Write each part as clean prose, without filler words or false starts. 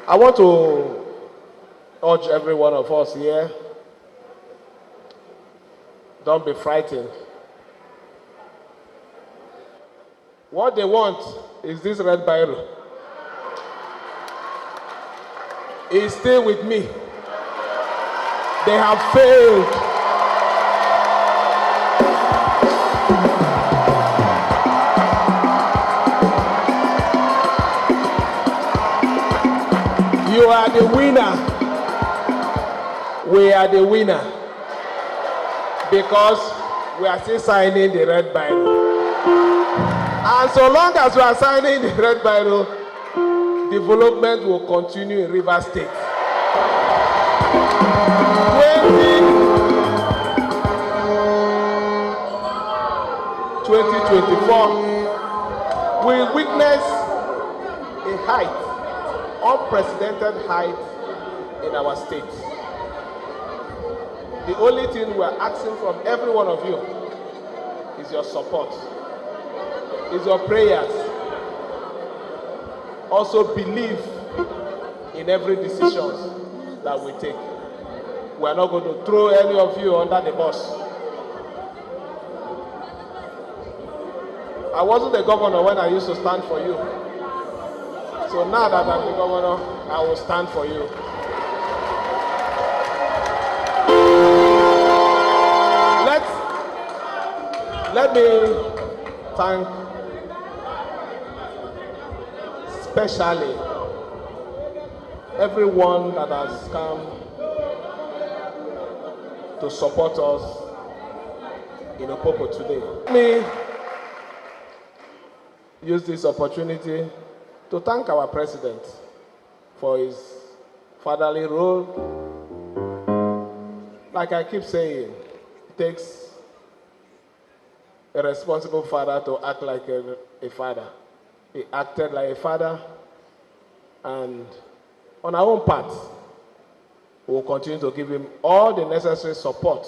I want to urge every one of us here, don't be frightened. What they want is this red Biro. It's still with me. They have failed. You are the winner. We are the winner. Because we are still signing the red Biro. And so long as we are signing the red Biro, development will continue in Rivers State. 2024, we witness a height, unprecedented height in our state. The only thing we are asking from every one of you is your support, is your prayers. Also believe in every decision that we take. We are not going to throw any of you under the bus. I wasn't the governor when I used to stand for you. So now that I'm the governor, I will stand for you. Let me thank especially everyone that has come to support us in Opobo today. Let me use this opportunity to thank our president for his fatherly role. Like I keep saying, it takes a responsible father to act like a father. He acted like a father, and on our own part, we will continue to give him all the necessary support.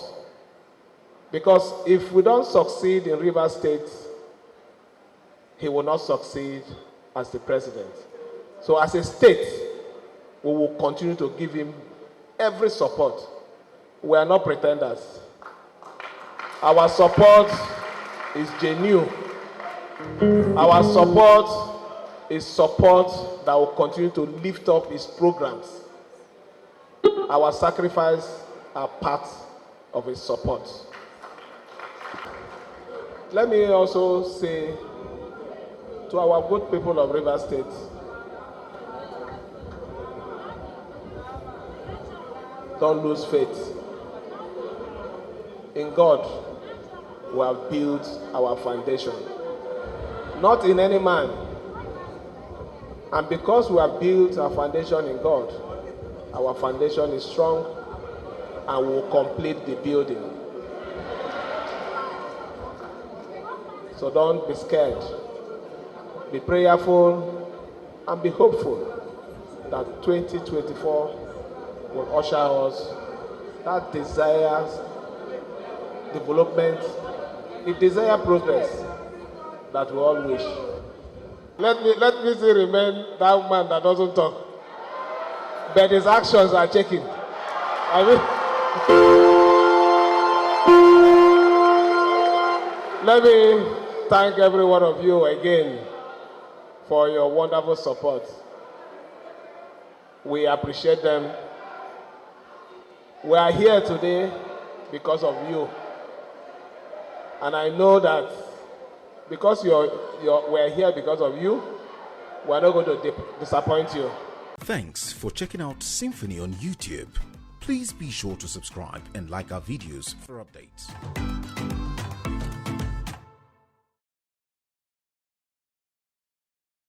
Because if we don't succeed in Rivers State, he will not succeed as the president. So as a state, we will continue to give him every support. We are not pretenders. Our support is genuine. Our support is support that will continue to lift up his programs. Our sacrifice are part of his support. Let me also say to our good people of Rivers State, don't lose faith. In God, we have built our foundation, not in any man. And because we have built our foundation in God, our foundation is strong and will complete the building. So don't be scared. Be prayerful and be hopeful that 2024 will usher us that desires development, the desire progress that we all wish. Let me still remain that man that doesn't talk, but his actions are checking. Let me thank every one of you again for your wonderful support. We appreciate them. We are here today because of you. And I know that because we're here because of you, we're not going to disappoint you. Thanks for checking out SYMFONI on YouTube. Please be sure to subscribe and like our videos for updates.